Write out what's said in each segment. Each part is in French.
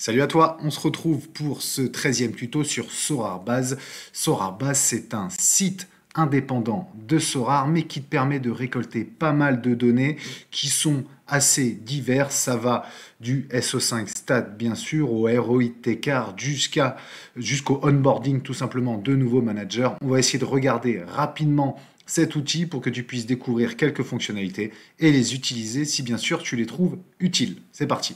Salut à toi, on se retrouve pour ce 13e tuto sur Sorare-Base. Sorare-Base, c'est un site indépendant de Sorare, mais qui te permet de récolter pas mal de données qui sont assez diverses. Ça va du SO5 Stat, bien sûr, au ROI T-Card, jusqu'au onboarding, tout simplement, de nouveaux managers. On va essayer de regarder rapidement cet outil pour que tu puisses découvrir quelques fonctionnalités et les utiliser si, bien sûr, tu les trouves utiles. C'est parti.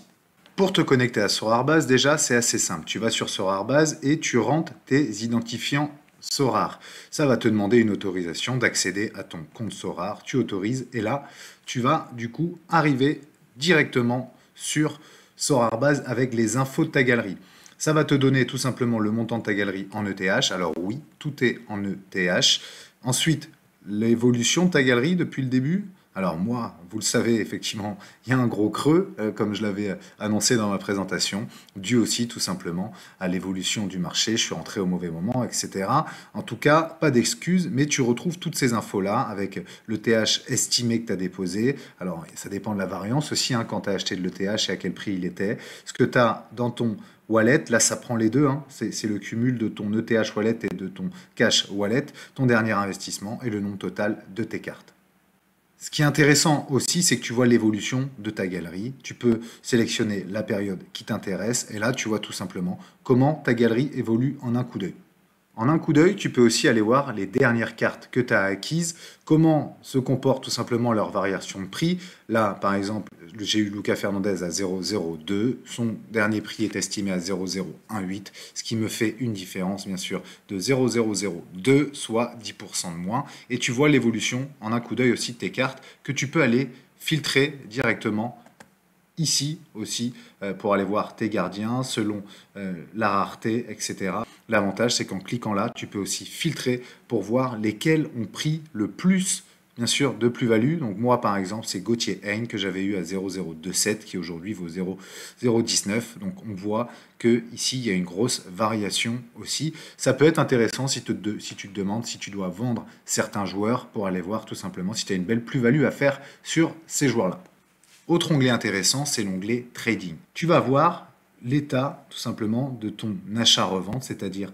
Pour te connecter à Sorare-Base, déjà, c'est assez simple. Tu vas sur Sorare-Base et tu rentres tes identifiants Sorare. Ça va te demander une autorisation d'accéder à ton compte Sorare. Tu autorises et là, tu vas du coup arriver directement sur Sorare-Base avec les infos de ta galerie. Ça va te donner tout simplement le montant de ta galerie en ETH. Alors oui, tout est en ETH. Ensuite, l'évolution de ta galerie depuis le début. Alors moi, vous le savez, effectivement, il y a un gros creux, comme je l'avais annoncé dans ma présentation, dû aussi tout simplement à l'évolution du marché, je suis rentré au mauvais moment, etc. En tout cas, pas d'excuses, mais tu retrouves toutes ces infos-là avec le TH estimé que tu as déposé. Alors, ça dépend de la variance aussi, hein, quand tu as acheté de l'ETH et à quel prix il était. Ce que tu as dans ton wallet, là ça prend les deux, hein. C'est le cumul de ton ETH wallet et de ton cash wallet, ton dernier investissement et le nombre total de tes cartes. Ce qui est intéressant aussi, c'est que tu vois l'évolution de ta galerie. Tu peux sélectionner la période qui t'intéresse et là, tu vois tout simplement comment ta galerie évolue en un coup d'œil. En un coup d'œil, tu peux aussi aller voir les dernières cartes que tu as acquises, comment se comportent tout simplement leurs variations de prix. Là, par exemple, j'ai eu Lucas Fernandez à 0,02, son dernier prix est estimé à 0,018, ce qui me fait une différence, bien sûr, de 0,002, soit 10% de moins. Et tu vois l'évolution en un coup d'œil aussi de tes cartes que tu peux aller filtrer directement ici aussi pour aller voir tes gardiens selon la rareté, etc. L'avantage, c'est qu'en cliquant là, tu peux aussi filtrer pour voir lesquels ont pris le plus, bien sûr, de plus-value. Donc moi, par exemple, c'est Gauthier Hein que j'avais eu à 0,027 qui aujourd'hui vaut 0,019. Donc on voit que ici il y a une grosse variation aussi. Ça peut être intéressant si tu te demandes si tu dois vendre certains joueurs pour aller voir tout simplement si tu as une belle plus-value à faire sur ces joueurs-là. Autre onglet intéressant, c'est l'onglet Trading. Tu vas voir l'état tout simplement de ton achat-revente, c'est-à-dire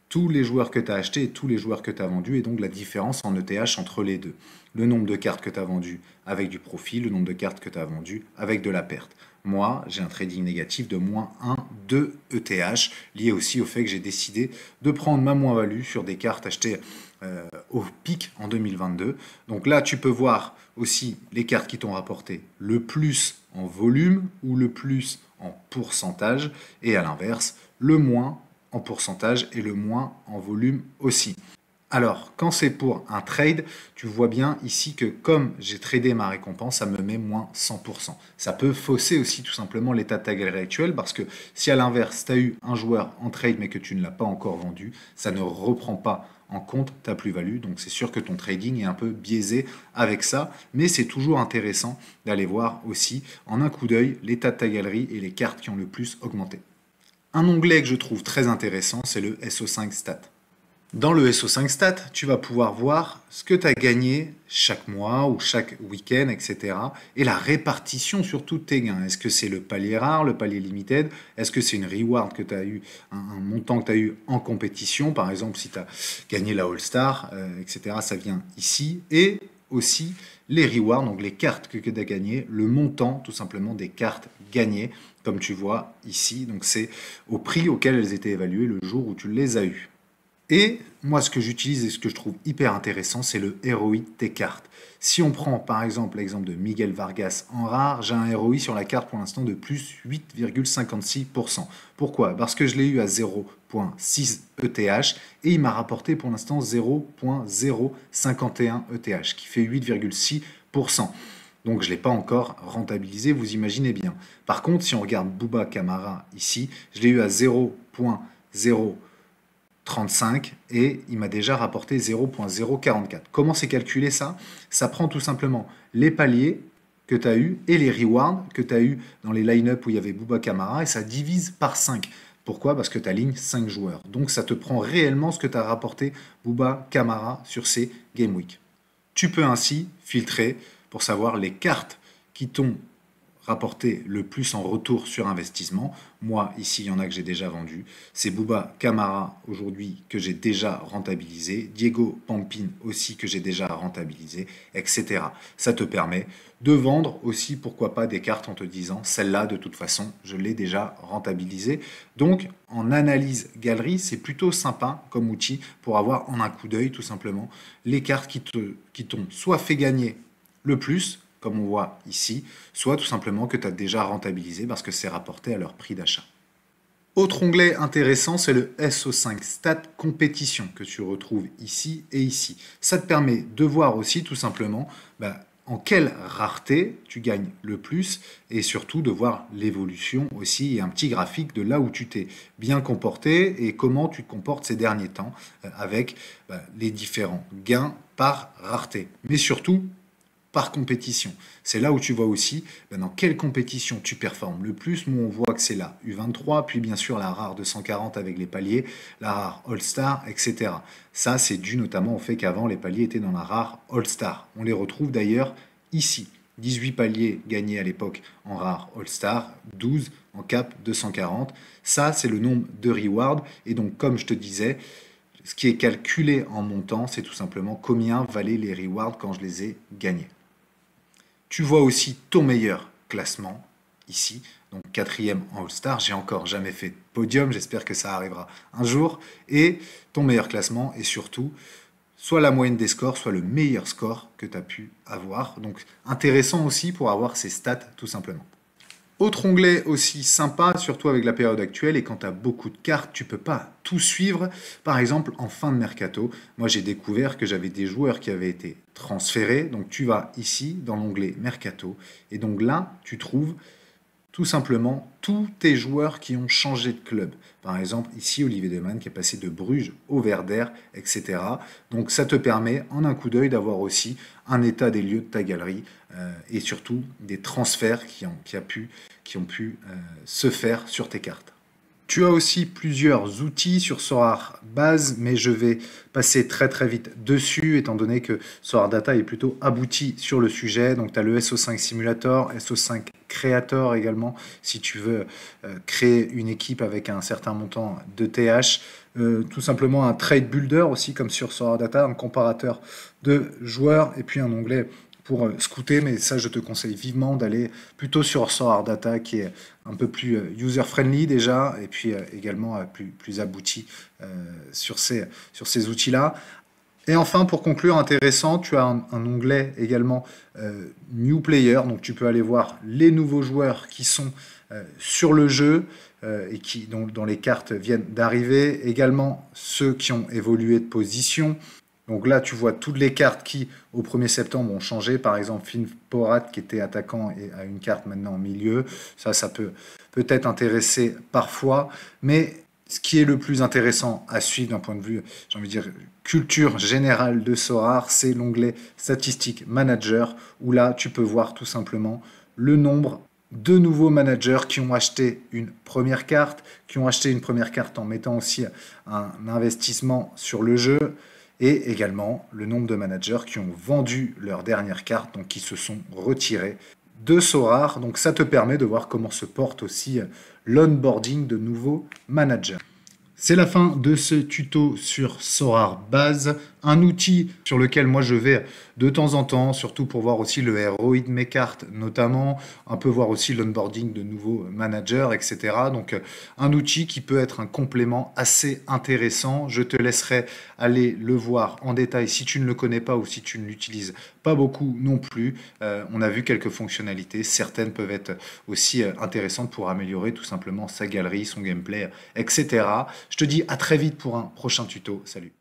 tous les joueurs que tu as achetés et tous les joueurs que tu as vendus, et donc la différence en ETH entre les deux. Le nombre de cartes que tu as vendues avec du profit, le nombre de cartes que tu as vendues avec de la perte. Moi, j'ai un trading négatif de moins 1 de ETH, lié aussi au fait que j'ai décidé de prendre ma moins-value sur des cartes achetées au pic en 2022. Donc là, tu peux voir aussi les cartes qui t'ont rapporté le plus en volume ou le plus en pourcentage, et à l'inverse, le moins en pourcentage et le moins en volume aussi. Alors, quand c'est pour un trade, tu vois bien ici que comme j'ai tradé ma récompense, ça me met moins 100%. Ça peut fausser aussi tout simplement l'état de ta galerie actuelle parce que si à l'inverse, tu as eu un joueur en trade mais que tu ne l'as pas encore vendu, ça ne reprend pas en compte ta plus-value. Donc c'est sûr que ton trading est un peu biaisé avec ça, mais c'est toujours intéressant d'aller voir aussi en un coup d'œil l'état de ta galerie et les cartes qui ont le plus augmenté. Un onglet que je trouve très intéressant, c'est le SO5 Stat. Dans le SO5 Stat, tu vas pouvoir voir ce que tu as gagné chaque mois ou chaque week-end, etc. Et la répartition sur tous tes gains. Est-ce que c'est le palier rare, le palier limited? Est-ce que c'est une reward que tu as eu, un montant que tu as eu en compétition? Par exemple, si tu as gagné la All-Star, etc. Ça vient ici. Et aussi les rewards, donc les cartes que tu as gagnées, le montant tout simplement des cartes gagnées, comme tu vois ici. Donc c'est au prix auquel elles étaient évaluées le jour où tu les as eues. Et moi, ce que j'utilise et ce que je trouve hyper intéressant, c'est le ROI de tes cartes. Si on prend par exemple l'exemple de Miguel Vargas en rare, j'ai un ROI sur la carte pour l'instant de plus 8,56%. Pourquoi? Parce que je l'ai eu à 0,6 ETH et il m'a rapporté pour l'instant 0,051 ETH, qui fait 8,6%. Donc je ne l'ai pas encore rentabilisé, vous imaginez bien. Par contre, si on regarde Bouba Camara ici, je l'ai eu à 0,035 et il m'a déjà rapporté 0,044. Comment c'est calculé ça? Ça prend tout simplement les paliers que tu as eu et les rewards que tu as eu dans les line-up où il y avait Bouba Camara et ça divise par 5. Pourquoi? Parce que tu alignes 5 joueurs. Donc ça te prend réellement ce que tu as rapporté Bouba Camara sur ces Game Week. Tu peux ainsi filtrer pour savoir les cartes qui t'ont rapporter le plus en retour sur investissement. Moi, ici, il y en a que j'ai déjà vendu. C'est Bouba Camara aujourd'hui que j'ai déjà rentabilisé. Diego Pampin aussi que j'ai déjà rentabilisé, etc. Ça te permet de vendre aussi, pourquoi pas, des cartes en te disant celle-là, de toute façon, je l'ai déjà rentabilisée. Donc, en analyse galerie, c'est plutôt sympa comme outil pour avoir en un coup d'œil, tout simplement, les cartes qui t'ont soit fait gagner le plus, comme on voit ici, soit tout simplement que tu as déjà rentabilisé parce que c'est rapporté à leur prix d'achat. Autre onglet intéressant, c'est le SO5 Stat Compétition que tu retrouves ici et ici. Ça te permet de voir aussi tout simplement en quelle rareté tu gagnes le plus et surtout de voir l'évolution aussi et un petit graphique de là où tu t'es bien comporté et comment tu te comportes ces derniers temps avec les différents gains par rareté. Mais surtout, par compétition. C'est là où tu vois aussi dans quelle compétition tu performes le plus. Nous, on voit que c'est la U23, puis bien sûr la rare 240 avec les paliers, la rare All-Star, etc. Ça, c'est dû notamment au fait qu'avant, les paliers étaient dans la rare All-Star. On les retrouve d'ailleurs ici. 18 paliers gagnés à l'époque en rare All-Star, 12 en cap 240. Ça, c'est le nombre de rewards. Et donc, comme je te disais, ce qui est calculé en montant, c'est tout simplement combien valaient les rewards quand je les ai gagnés. Tu vois aussi ton meilleur classement ici, donc 4e en All-Star. J'ai encore jamais fait de podium, j'espère que ça arrivera un jour. Et ton meilleur classement et surtout, soit la moyenne des scores, soit le meilleur score que tu as pu avoir. Donc intéressant aussi pour avoir ces stats tout simplement. Autre onglet aussi sympa, surtout avec la période actuelle, et quand tu as beaucoup de cartes, tu peux pas tout suivre. Par exemple, en fin de mercato, moi j'ai découvert que j'avais des joueurs qui avaient été transférés. Donc tu vas ici dans l'onglet mercato, et donc là, tu trouves tout simplement tous tes joueurs qui ont changé de club. Par exemple, ici, Olivier Deman qui est passé de Bruges au Werder, etc. Donc ça te permet, en un coup d'œil, d'avoir aussi un état des lieux de ta galerie et surtout des transferts qui ont pu se faire sur tes cartes. Tu as aussi plusieurs outils sur Sorare Base, mais je vais passer très très vite dessus, étant donné que Sorare Data est plutôt abouti sur le sujet. Donc tu as le SO5 Simulator, SO5 Creator également, si tu veux créer une équipe avec un certain montant de TH. Tout simplement un Trade Builder aussi, comme sur Sorare Data, un comparateur de joueurs, et puis un onglet pour scouter, mais ça je te conseille vivement d'aller plutôt sur Sorare Data qui est un peu plus user-friendly déjà et puis également plus abouti sur ces outils-là. Et enfin, pour conclure, intéressant, tu as un onglet également New Player, donc tu peux aller voir les nouveaux joueurs qui sont sur le jeu et dont les cartes viennent d'arriver, également ceux qui ont évolué de position. Donc là, tu vois toutes les cartes qui, au 1er septembre, ont changé. Par exemple, Finn Porat, qui était attaquant, et a une carte maintenant au milieu. Ça peut peut-être intéresser parfois. Mais ce qui est le plus intéressant à suivre d'un point de vue, j'ai envie de dire, culture générale de Sorare, c'est l'onglet Statistiques Manager, où là, tu peux voir tout simplement le nombre de nouveaux managers qui ont acheté une première carte, en mettant aussi un investissement sur le jeu, et également le nombre de managers qui ont vendu leur dernière carte, donc qui se sont retirés de Sorare. Donc ça te permet de voir comment se porte aussi l'onboarding de nouveaux managers. C'est la fin de ce tuto sur Sorare Base, un outil sur lequel moi je vais de temps en temps, surtout pour voir aussi le ROI de mes cartes notamment, un peu voir aussi l'onboarding de nouveaux managers, etc. Donc un outil qui peut être un complément assez intéressant. Je te laisserai aller le voir en détail si tu ne le connais pas ou si tu ne l'utilises pas beaucoup non plus. On a vu quelques fonctionnalités, certaines peuvent être aussi intéressantes pour améliorer tout simplement sa galerie, son gameplay, etc. Je te dis à très vite pour un prochain tuto. Salut!